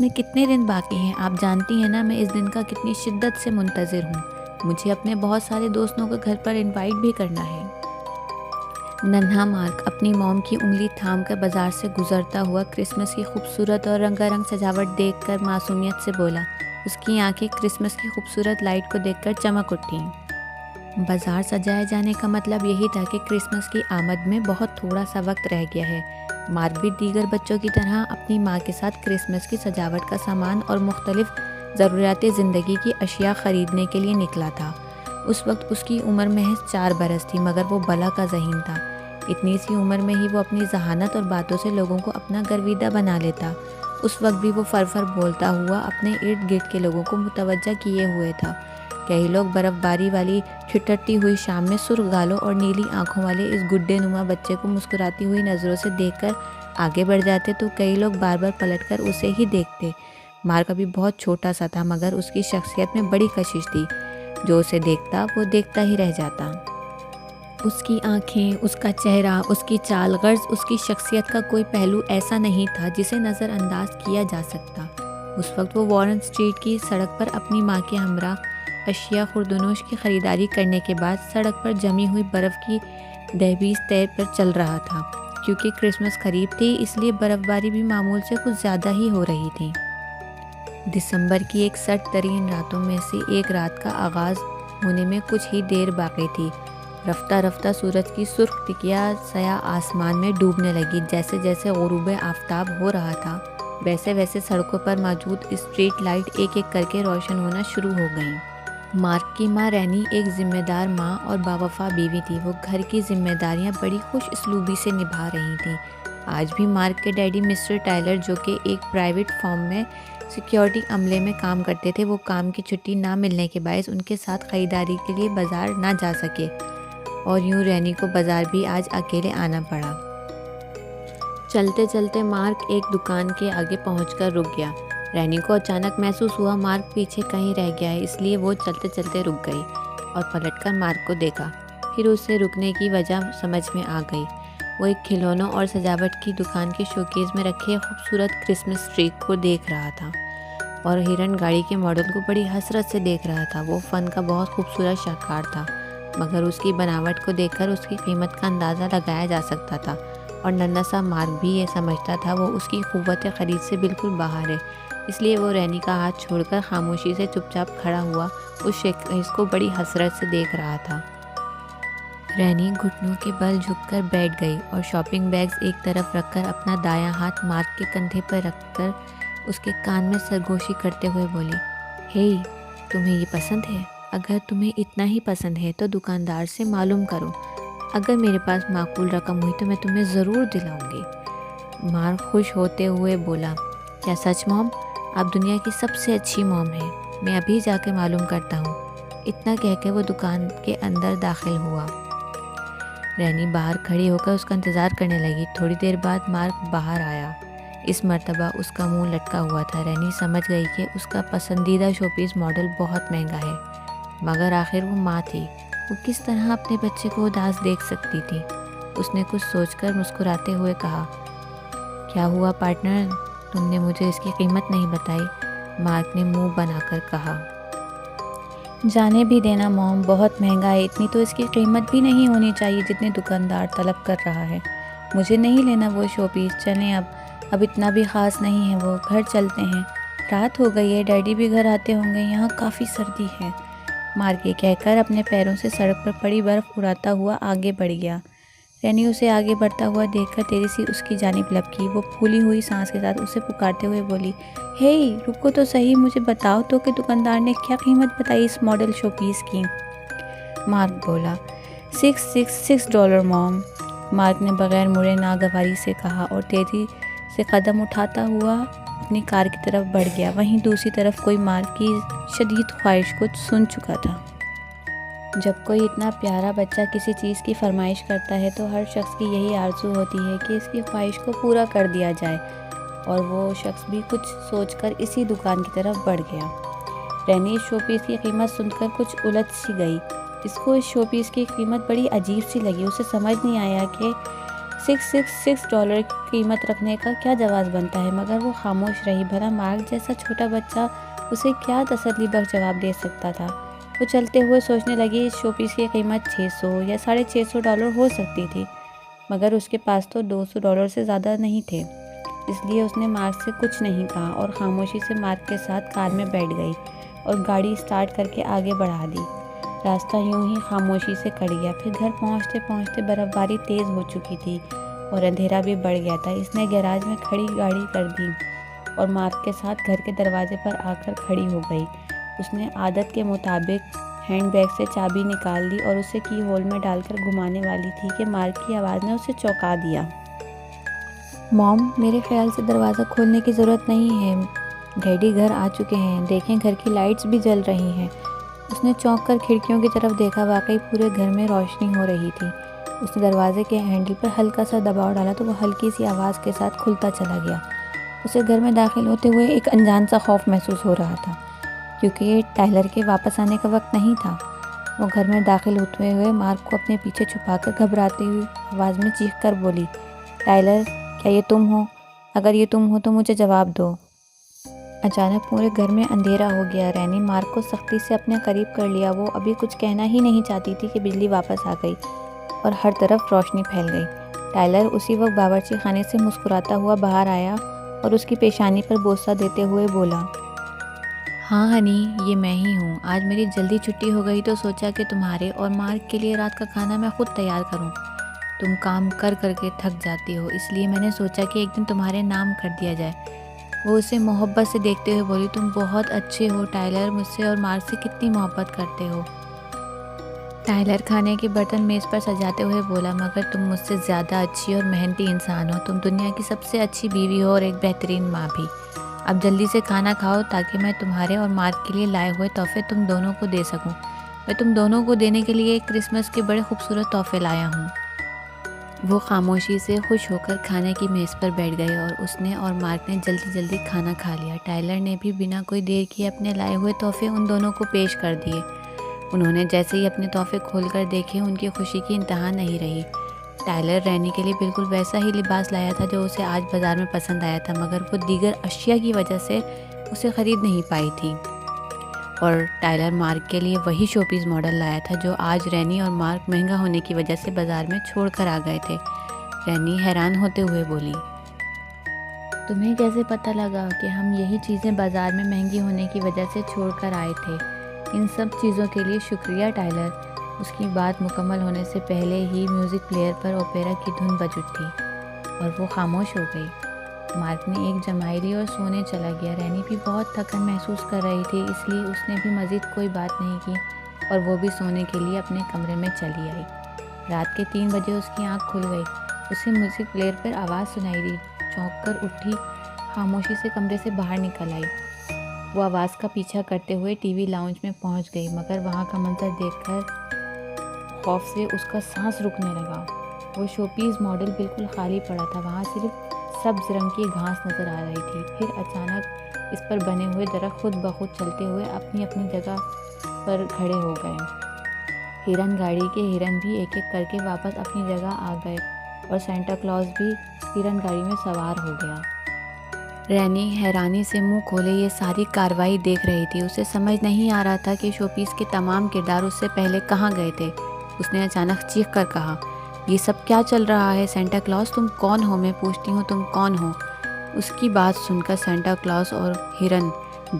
میں کتنے دن باقی ہیں؟ آپ جانتی ہیں نا میں اس دن کا کتنی شدت سے منتظر ہوں۔ مجھے اپنے بہت سارے دوستوں کو گھر پر انوائٹ بھی کرنا ہے۔ ننھا مارک اپنی موم کی انگلی تھام کر بازار سے گزرتا ہوا کرسمس کی خوبصورت اور رنگا رنگ سجاوٹ دیکھ کر معصومیت سے بولا۔ اس کی آنکھیں کرسمس کی خوبصورت لائٹ کو دیکھ کر چمک اٹھیں۔ بازار سجائے جانے کا مطلب یہی تھا کہ کرسمس کی آمد میں بہت تھوڑا سا وقت رہ گیا ہے۔ مارک بھی دیگر بچوں کی طرح اپنی ماں کے ساتھ کرسمس کی سجاوٹ کا سامان اور مختلف ضروریات زندگی کی اشیاء خریدنے کے لیے نکلا تھا۔ اس وقت اس کی عمر محض 4 برس تھی، مگر وہ بلا کا ذہین تھا۔ اتنی سی عمر میں ہی وہ اپنی ذہانت اور باتوں سے لوگوں کو اپنا گرویدہ بنا لیتا۔ اس وقت بھی وہ فر بولتا ہوا اپنے ارد گرد کے لوگوں کو متوجہ کیے ہوئے تھا۔ کئی لوگ برف باری والی ٹھٹرتی ہوئی شام میں سرخ گالوں اور نیلی آنکھوں والے اس گڈے نما بچے کو مسکراتی ہوئی نظروں سے دیکھ کر آگے بڑھ جاتے تو کئی لوگ بار بار پلٹ کر اسے ہی دیکھتے۔ مارک ابھی بہت چھوٹا سا تھا، مگر اس کی شخصیت میں بڑی کشش تھی۔ جو اسے دیکھتا وہ دیکھتا ہی رہ جاتا۔ اس کی آنکھیں، اس کا چہرہ، اس کی چال، غرض اس کی شخصیت کا کوئی پہلو ایسا نہیں تھا جسے نظر انداز کیا جا سکتا۔ اس وقت وہ وارن اسٹریٹ کی سڑک پر اپنی ماں کے ہمراہ اشیاء خوردونوش کی خریداری کرنے کے بعد سڑک پر جمی ہوئی برف کی دہلیز طے پر چل رہا تھا۔ کیونکہ کرسمس قریب تھی اس لیے برف باری بھی معمول سے کچھ زیادہ ہی ہو رہی تھی۔ دسمبر کی ایک سرد ترین راتوں میں سے ایک رات کا آغاز ہونے میں کچھ ہی دیر باقی تھی۔ رفتہ رفتہ سورج کی سرخ ٹکیا سیاہ آسمان میں ڈوبنے لگی۔ جیسے جیسے غروب آفتاب ہو رہا تھا ویسے ویسے سڑکوں پر موجود اسٹریٹ لائٹ ایک ایک کر کے روشن ہونا شروع ہو گئیں۔ مارک کی ماں رینی ایک ذمہ دار ماں اور باوفا بیوی تھی۔ وہ گھر کی ذمہ داریاں بڑی خوش اسلوبی سے نبھا رہی تھیں۔ آج بھی مارک کے ڈیڈی مسٹر ٹائلر، جو کہ ایک پرائیویٹ فرم میں سیکیورٹی عملے میں کام کرتے تھے، وہ کام کی چھٹی نہ ملنے کے باعث ان کے ساتھ خریداری کے لیے بازار نہ جا سکے، اور یوں رینی کو بازار بھی آج اکیلے آنا پڑا۔ چلتے چلتے مارک ایک دکان کے آگے پہنچ کر رک گیا۔ رینی کو اچانک محسوس ہوا مارک پیچھے کہیں رہ گیا ہے، اس لیے وہ چلتے چلتے رک گئی اور پلٹ کر مارک کو دیکھا۔ پھر اسے رکنے کی وجہ سمجھ میں آ گئی۔ وہ ایک کھلونوں اور سجاوٹ کی دکان کے شوکیس میں رکھے خوبصورت کرسمس ٹری کو دیکھ رہا تھا اور ہرن گاڑی کے ماڈل کو بڑی حسرت سے دیکھ رہا تھا۔ وہ فن کا بہت خوبصورت شاہکار تھا، مگر اس کی بناوٹ کو دیکھ کر اس کی قیمت کا اندازہ لگایا جا سکتا تھا، اور ننھا سا مارک بھی یہ سمجھتا تھا وہ اس کی قوت خرید سے بالکل باہر ہے۔ اس لیے وہ رینی کا ہاتھ چھوڑ کر خاموشی سے چپ چاپ کھڑا ہوا اس شوکیس کو بڑی حسرت سے دیکھ رہا تھا۔ رینی گھٹنوں کے بل جھک کر بیٹھ گئی اور شاپنگ بیگز ایک طرف رکھ کر اپنا دایاں ہاتھ مارک کے کندھے پر رکھ کر اس کے کان میں سرگوشی کرتے ہوئے بولی، "ہے، تمہیں یہ پسند ہے؟ اگر تمہیں اتنا ہی پسند ہے تو دکاندار سے معلوم کرو۔ اگر میرے پاس معقول رقم ہوئی تو میں تمہیں ضرور دلاؤں گی۔" مارک خوش ہوتے ہوئے بولا، "کیا سچ موم؟ آپ دنیا کی سب سے اچھی موم ہیں۔ میں ابھی جا کے معلوم کرتا ہوں۔" اتنا کہہ کے وہ دکان کے اندر داخل ہوا۔ رینی باہر کھڑی ہو کر اس کا انتظار کرنے لگی۔ تھوڑی دیر بعد مارک باہر آیا۔ اس مرتبہ اس کا منہ لٹکا ہوا تھا۔ رینی سمجھ گئی کہ اس کا پسندیدہ شو پیس ماڈل بہت مہنگا ہے، مگر آخر وہ ماں تھی، وہ کس طرح اپنے بچے کو اداس دیکھ سکتی تھی۔ اس نے کچھ سوچ کر مسکراتے ہوئے کہا، "کیا ہوا پارٹنر، تم نے مجھے اس کی قیمت نہیں بتائی؟" مارک نے منہ بنا کر کہا، "جانے بھی دینا موم، بہت مہنگا ہے۔ اتنی تو اس کی قیمت بھی نہیں ہونی چاہیے جتنی دکاندار طلب کر رہا ہے۔ مجھے نہیں لینا وہ شو پیس، چلیں اب اتنا بھی خاص نہیں ہے وہ، گھر چلتے ہیں۔ رات ہو گئی ہے، ڈیڈی بھی گھر آتے ہوں گے، یہاں کافی سردی ہے۔" مارک یہ کہہ کر اپنے پیروں سے سڑک پر پڑی برف اڑاتا ہوا آگے بڑھ گیا۔ رینی اسے آگے بڑھتا ہوا دیکھ کر تیزی سے اس کی جانب لپکی۔ وہ پھولی ہوئی سانس کے ساتھ اسے پکارتے ہوئے بولی، "ہے، رکو تو صحیح، مجھے بتاؤ تو کہ دکاندار نے کیا قیمت بتائی اس ماڈل شو پیس کی؟" مارک بولا، $666 موم۔ مارک نے بغیر مڑے ناگواری سے کہا اور تیزی سے قدم اٹھاتا ہوا اپنی کار کی طرف بڑھ گیا۔ وہیں دوسری طرف کوئی مارک کی شدید خواہش کو سن چکا تھا۔ جب کوئی اتنا پیارا بچہ کسی چیز کی فرمائش کرتا ہے تو ہر شخص کی یہی آرزو ہوتی ہے کہ اس کی خواہش کو پورا کر دیا جائے، اور وہ شخص بھی کچھ سوچ کر اسی دکان کی طرف بڑھ گیا۔ رینی اس شو پیس کی قیمت سن کر کچھ الجھ سی گئی۔ اس کو اس شو پیس کی قیمت بڑی عجیب سی لگی۔ اسے سمجھ نہیں آیا کہ $666 کی قیمت رکھنے کا کیا جواز بنتا ہے، مگر وہ خاموش رہی۔ بھلا مارک جیسا چھوٹا بچہ اسے کیا تسلی بخش جواب دے سکتا تھا۔ وہ چلتے ہوئے سوچنے لگی اس شو پیس کی قیمت $600 یا $650 ہو سکتی تھی، مگر اس کے پاس تو $200 سے زیادہ نہیں تھے۔ اس لیے اس نے مارک سے کچھ نہیں کہا اور خاموشی سے مارک کے ساتھ کار میں بیٹھ گئی اور گاڑی سٹارٹ کر کے آگے بڑھا دی۔ راستہ یوں ہی خاموشی سے کٹ گیا۔ پھر گھر پہنچتے پہنچتے برف باری تیز ہو چکی تھی اور اندھیرا بھی بڑھ گیا تھا۔ اس نے گیراج میں کھڑی گاڑی کر دی اور مارک کے ساتھ گھر کے دروازے پر آ کر کھڑی ہو گئی۔ اس نے عادت کے مطابق ہینڈ بیگ سے چابی نکال دی اور اسے کی ہول میں ڈال کر گھمانے والی تھی کہ مارک کی آواز نے اسے چونکا دیا۔ موم، میرے خیال سے دروازہ کھولنے کی ضرورت نہیں ہے، ڈیڈی گھر آ چکے ہیں، دیکھیں گھر کی لائٹس بھی جل رہی ہیں۔ اس نے چونک کر کھڑکیوں کی طرف دیکھا، واقعی پورے گھر میں روشنی ہو رہی تھی۔ اس نے دروازے کے ہینڈل پر ہلکا سا دباؤ ڈالا تو وہ ہلکی سی آواز کے ساتھ کھلتا چلا گیا۔ اسے گھر میں داخل ہوتے ہوئے ایک انجان سا خوف محسوس ہو رہا تھا، کیونکہ یہ ٹائلر کے واپس آنے کا وقت نہیں تھا۔ وہ گھر میں داخل ہوتے ہوئے مارک کو اپنے پیچھے چھپا کر گھبراتی ہوئی آواز میں چیخ کر بولی، ٹائلر، کیا یہ تم ہو؟ اگر یہ تم ہو تو مجھے جواب دو۔ اچانک پورے گھر میں اندھیرا ہو گیا۔ رینی مارک کو سختی سے اپنے قریب کر لیا۔ وہ ابھی کچھ کہنا ہی نہیں چاہتی تھی کہ بجلی واپس آ گئی اور ہر طرف روشنی پھیل گئی۔ ٹائلر اسی وقت باورچی خانے سے مسکراتا ہوا باہر آیا اور اس کی پیشانی پر بوسہ دیتے ہوئے بولا، ہاں ہنی، یہ میں ہی ہوں۔ آج میری جلدی چھٹی ہو گئی تو سوچا کہ تمہارے اور مارک کے لیے رات کا کھانا میں خود تیار کروں۔ تم کام کر کر کے تھک جاتی ہو، اس لیے میں نے سوچا کہ ایک دن تمہارے نام کر دیا جائے۔ وہ اسے محبت سے دیکھتے ہوئے بولی، تم بہت اچھے ہو ٹائلر، مجھ سے اور مارک سے کتنی محبت کرتے ہو۔ ٹائلر کھانے کے برتن میز پر سجاتے ہوئے بولا، مگر تم مجھ سے زیادہ اچھی اور محنتی انسان ہو، تم دنیا کی سب سے اچھی بیوی ہو اور ایک بہترین ماں بھی۔ اب جلدی سے کھانا کھاؤ تاکہ میں تمہارے اور مارک کے لیے لائے ہوئے تحفے تم دونوں کو دے سکوں۔ میں تم دونوں کو دینے کے لیے ایک کرسمس کے بڑے خوبصورت تحفے لایا ہوں۔ وہ خاموشی سے خوش ہو کر کھانے کی میز پر بیٹھ گئے اور اس نے اور مارک نے جلدی جلدی کھانا کھا لیا۔ ٹائلر نے بھی بنا کوئی دیر کیے اپنے لائے ہوئے تحفے ان دونوں کو پیش کر دیے۔ انہوں نے جیسے ہی اپنے تحفے کھول کر دیکھے، ان کی خوشی کی انتہا نہیں رہی۔ ٹائلر رینی کے لیے بالکل ویسا ہی لباس لایا تھا جو اسے آج بازار میں پسند آیا تھا، مگر وہ دیگر اشیاء کی وجہ سے اسے خرید نہیں پائی تھی۔ اور ٹائلر مارک کے لیے وہی شو پیس ماڈل لایا تھا جو آج رینی اور مارک مہنگا ہونے کی وجہ سے بازار میں چھوڑ کر آ گئے تھے۔ رینی حیران ہوتے ہوئے بولی، تمہیں کیسے پتہ لگا کہ ہم یہی چیزیں بازار میں مہنگی ہونے کی وجہ سے چھوڑ کر آئے تھے؟ ان سب چیزوں کے لیے شکریہ ٹائلر۔ اس کی بات مکمل ہونے سے پہلے ہی میوزک پلیئر پر اوپیرا کی دھن بج اٹھی اور وہ خاموش ہو گئی۔ مارک نے ایک جمائی لی اور سونے چلا گیا۔ رینی بھی بہت تھکن محسوس کر رہی تھی، اس لیے اس نے بھی مزید کوئی بات نہیں کی اور وہ بھی سونے کے لیے اپنے کمرے میں چلی آئی۔ رات کے 3 بجے اس کی آنکھ کھل گئی۔ اسے میوزک پلیئر پر آواز سنائی دی۔ چونک کر اٹھی، خاموشی سے کمرے سے باہر نکل آئی۔ وہ آواز کا پیچھا کرتے ہوئے ٹی وی لاؤنج میں پہنچ گئی، مگر وہاں کا منظر دیکھ کر خوف سے اس کا سانس رکنے لگا۔ وہ شو پیس ماڈل بالکل خالی پڑا تھا، وہاں صرف سبز رنگ کی گھاس نظر آ رہی تھی۔ پھر اچانک اس پر بنے ہوئے درخت خود بخود چلتے ہوئے اپنی اپنی جگہ پر کھڑے ہو گئے۔ ہرن گاڑی کے ہرن بھی ایک ایک کر کے واپس اپنی جگہ آ گئے اور سینٹا کلاus بھی ہرن گاڑی میں سوار ہو گیا۔ رینی حیرانی سے منہ کھولے یہ ساری کارروائی دیکھ رہی تھی۔ اسے سمجھ نہیں آ رہا تھا کہ شو پیس کے تمام کردار اس سے پہلے کہاں گئے تھے۔ اس نے اچانک چیخ کر کہا، یہ سب کیا چل رہا ہے؟ سینٹا کلاus، تم کون ہو؟ میں پوچھتی ہوں تم کون ہو؟ اس کی بات سن کر سینٹا کلاus اور ہرن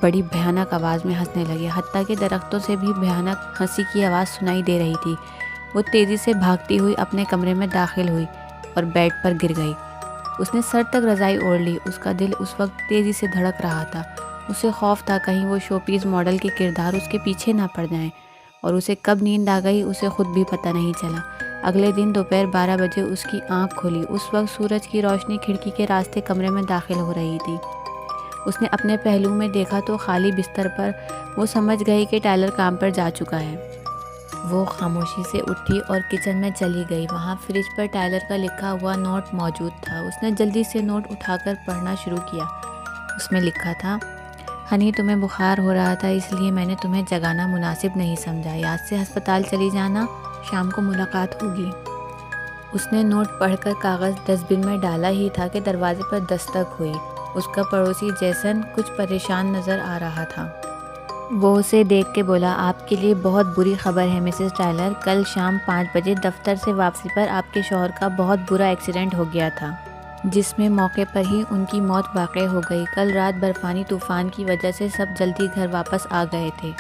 بڑی بھیانک آواز میں ہنسنے لگے، حتیٰ کہ درختوں سے بھی بھیانک ہنسی کی آواز سنائی دے رہی تھی۔ وہ تیزی سے بھاگتی ہوئی اپنے کمرے میں داخل ہوئی اور بیڈ پر گر گئی۔ اس نے سر تک رضائی اوڑھ لی۔ اس کا دل اس وقت تیزی سے دھڑک رہا تھا۔ اسے خوف تھا کہیں وہ شو پیس ماڈل کے کردار اس کے پیچھے نہ پڑ جائیں، اور اسے کب نیند آ گئی اسے خود بھی پتہ نہیں چلا۔ اگلے دن دوپہر 12 بجے اس کی آنکھ کھلی۔ اس وقت سورج کی روشنی کھڑکی کے راستے کمرے میں داخل ہو رہی تھی۔ اس نے اپنے پہلو میں دیکھا تو خالی بستر پر وہ سمجھ گئی کہ ٹائلر کام پر جا چکا ہے۔ وہ خاموشی سے اٹھی اور کچن میں چلی گئی۔ وہاں فریج پر ٹائلر کا لکھا ہوا نوٹ موجود تھا۔ اس نے جلدی سے نوٹ اٹھا کر پڑھنا شروع کیا۔ اس میں لکھا تھا، ہنی تمہیں بخار ہو رہا تھا، اس لیے میں نے تمہیں جگانا مناسب نہیں سمجھا۔ یاد سے ہسپتال چلی جانا، شام کو ملاقات ہوگی۔ اس نے نوٹ پڑھ کر کاغذ ڈسٹ بن میں ڈالا ہی تھا کہ دروازے پر دستک ہوئی۔ اس کا پڑوسی جیسن کچھ پریشان نظر آ رہا تھا۔ وہ اسے دیکھ کے بولا، آپ کے لیے بہت بری خبر ہے مسز ٹائلر، کل شام 5 بجے دفتر سے واپسی پر آپ کے شوہر کا بہت برا ایکسیڈنٹ ہو گیا تھا، جس میں موقع پر ہی ان کی موت واقع ہو گئی۔ کل رات برفانی طوفان کی وجہ سے سب جلدی گھر واپس آ گئے تھے،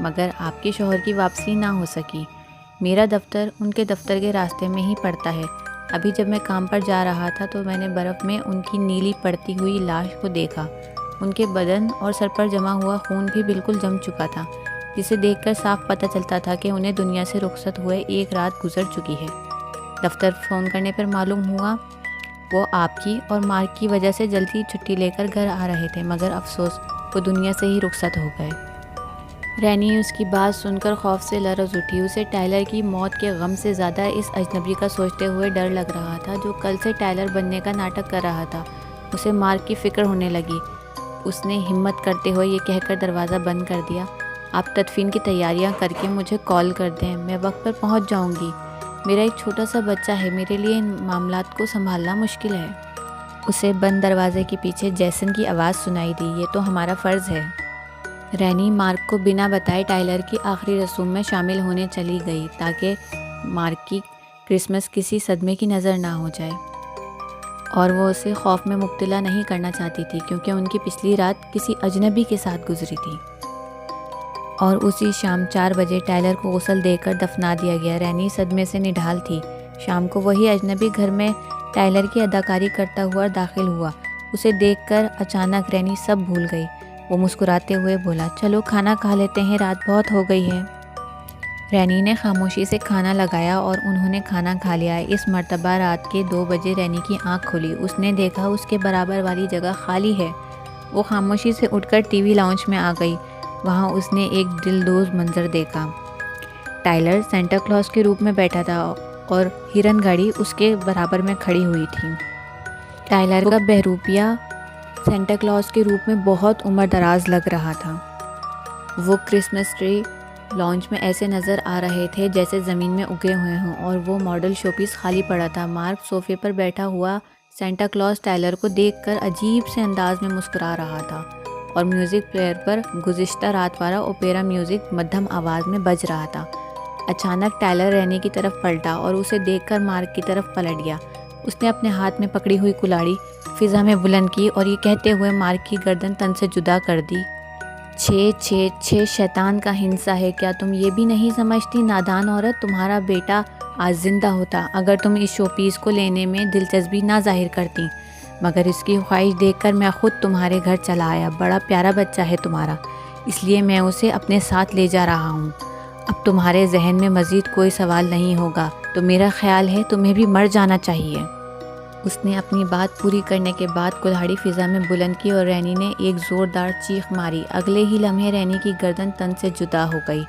مگر آپ کے شوہر کی واپسی نہ ہو سکی۔ میرا دفتر ان کے دفتر کے راستے میں ہی پڑتا ہے۔ ابھی جب میں کام پر جا رہا تھا تو میں نے برف میں ان کی نیلی پڑتی ہوئی لاش کو دیکھا۔ ان کے بدن اور سر پر جمع ہوا خون بھی بالکل جم چکا تھا، جسے دیکھ کر صاف پتہ چلتا تھا کہ انہیں دنیا سے رخصت ہوئے 1 رات گزر چکی ہے۔ دفتر فون کرنے پر معلوم ہوا وہ آپ کی اور مارک کی وجہ سے جلدی چھٹی لے کر گھر آ رہے تھے، مگر افسوس وہ دنیا سے ہی رخصت ہو گئے۔ رینی اس کی بات سن کر خوف سے لرز اٹھی۔ اسے ٹائلر کی موت کے غم سے زیادہ اس اجنبی کا سوچتے ہوئے ڈر لگ رہا تھا جو کل سے ٹائلر بننے کا ناٹک کر رہا تھا۔ اسے مارک کی فکر ہونے لگی۔ اس نے ہمت کرتے ہوئے یہ کہہ کر دروازہ بند کر دیا، آپ تدفین کی تیاریاں کر کے مجھے کال کر دیں، میں وقت پر پہنچ جاؤں گی۔ میرا ایک چھوٹا سا بچہ ہے، میرے لیے ان معاملات کو سنبھالنا مشکل ہے۔ اسے بند دروازے کے پیچھے جیسن کی آواز سنائی دی، یہ تو ہمارا فرض ہے۔ رینی مارک کو بنا بتائے ٹائلر کی آخری رسوم میں شامل ہونے چلی گئی تاکہ مارک کی کرسمس کسی صدمے کی نظر نہ ہو جائے، اور وہ اسے خوف میں مبتلا نہیں کرنا چاہتی تھی کیونکہ ان کی پچھلی رات کسی اجنبی کے ساتھ گزری تھی۔ اور اسی شام 4 بجے ٹائلر کو غسل دے کر دفنا دیا گیا۔ رینی صدمے سے نڈھال تھی۔ شام کو وہی اجنبی گھر میں ٹائلر کی اداکاری کرتا ہوا داخل ہوا۔ اسے دیکھ کر اچانک رینی سب بھول گئی۔ وہ مسکراتے ہوئے بولا، چلو کھانا کھا لیتے ہیں، رات بہت ہو گئی ہے۔ رینی نے خاموشی سے کھانا لگایا اور انہوں نے کھانا کھا لیا۔ اس مرتبہ رات کے 2 بجے رینی کی آنکھ کھلی۔ اس نے دیکھا اس کے برابر والی جگہ خالی ہے۔ وہ خاموشی سے اٹھ کر ٹی وی لاؤنج میں آ گئی۔ وہاں اس نے ایک دلدوز منظر دیکھا۔ ٹائلر سینٹا کلاus کے روپ میں بیٹھا تھا اور ہرن گھڑی اس کے برابر میں کھڑی ہوئی تھی۔ ٹائلر کا بہروپیہ سینٹا کلاus کے روپ میں بہت عمر دراز لگ رہا تھا۔ وہ کرسمس ٹری لاؤنج میں ایسے نظر آ رہے تھے جیسے زمین میں اگے ہوئے ہوں، اور وہ ماڈل شو پیس خالی پڑا تھا۔ مارک صوفے پر بیٹھا ہوا سینٹا کلاus ٹائلر کو دیکھ کر عجیب سے انداز میں مسکرا رہا تھا، اور میوزک پلیئر پر گزشتہ رات والا اوپیرا میوزک مدھم آواز میں بج رہا تھا۔ اچانک ٹائلر رینی کی طرف پلٹا اور اسے دیکھ کر مارک کی طرف پلٹ گیا۔ اس نے اپنے ہاتھ میں پکڑی ہوئی کلاڑی فضا میں بلند کی اور یہ کہتے ہوئے مارک کی گردن تن سے جدا کر دی، 666 شیطان کا ہنسا ہے، کیا تم یہ بھی نہیں سمجھتی نادان عورت، تمہارا بیٹا آج زندہ ہوتا اگر تم اس شو پیس کو لینے میں دلچسپی نہ ظاہر کرتی، مگر اس کی خواہش دیکھ کر میں خود تمہارے گھر چلا آیا۔ بڑا پیارا بچہ ہے تمہارا، اس لیے میں اسے اپنے ساتھ لے جا رہا ہوں۔ اب تمہارے ذہن میں مزید کوئی سوال نہیں ہوگا تو میرا خیال ہے تمہیں بھی مر جانا چاہیے۔ اس نے اپنی بات پوری کرنے کے بعد کلہاڑی فضا میں بلند کی اور رینی نے ایک زوردار چیخ ماری۔ اگلے ہی لمحے رینی کی گردن تن سے جدا ہو گئی۔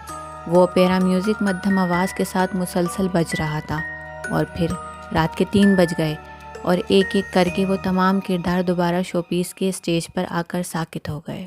وہ اوپیرا میوزک مدھم آواز کے ساتھ مسلسل بج رہا تھا، اور پھر رات کے 3 بج گئے اور ایک ایک کر کے وہ تمام کردار دوبارہ شو پیس کے اسٹیج پر آ کر ساکت ہو گئے۔